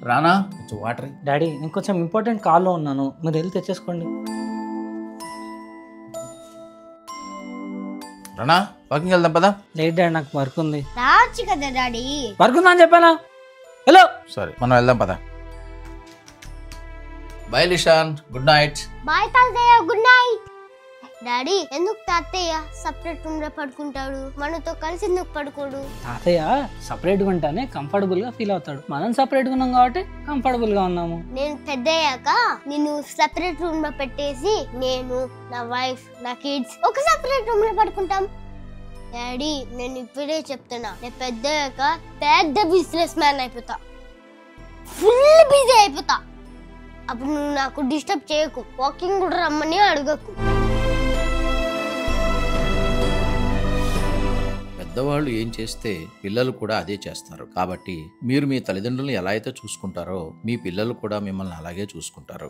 రానా కొంచెం water. Daddy నేను కొంచెం ఇంపార్టెంట్ కాల్లో ఉన్నాను, మీరు వెళ్ళి తెచ్చేసుకోండి. రానా వాకింగ్ వెళ్దాం పదా. లేట్ డాడీ, నాకు వర్క్ ఉంది. రావచ్చు కదా డాడీ. వర్క్ ఉందా అని చెప్పానా? హలో సరే మనం వెళ్దాం పదా. Bye Lishan, good night. Bye తాతయ్య, గుడ్ నైట్. డాడీ ఎందుకు తాతయ్య సపరేట్ రూమ్ లో పడుకుంటాడు, మనతో కలిసి ఎందుకు పడుకోడు? తాతయ్య సపరేట్గా ఉంటానే కంఫర్టబుల్ గా ఫీల్ అవుతాడు, మనం సపరేట్గా ఉన్నాం కాబట్టి కంఫర్టబుల్ గా ఉన్నాము. నేను పెద్ద అయ్యాక నిన్ను సెపరేట్ రూమ్ లో పెట్టేసి నేను, నా వైఫ్, నా కిడ్స్ ఒక సెపరేట్ రూమ్ లో పడుకుంటాం. డాడీ నేను ఇప్పుడే చెప్తున్నా, నేను పెద్ద అయ్యాక పెద్ద బిజినెస్ మ్యాన్ అయిపోతా, ఫుల్ బిజీ అయిపోతా. అప్పుడు నువ్వు నాకు డిస్టర్బ్ చేయకు, వాకింగ్ కూడా రమ్మని అడగకు. పెద్దవాళ్ళు ఏం చేస్తే పిల్లలు కూడా అదే చేస్తారు. కాబట్టి మీరు మీ తల్లిదండ్రులను ఎలా అయితే చూసుకుంటారో మీ పిల్లలు కూడా మిమ్మల్ని అలాగే చూసుకుంటారు.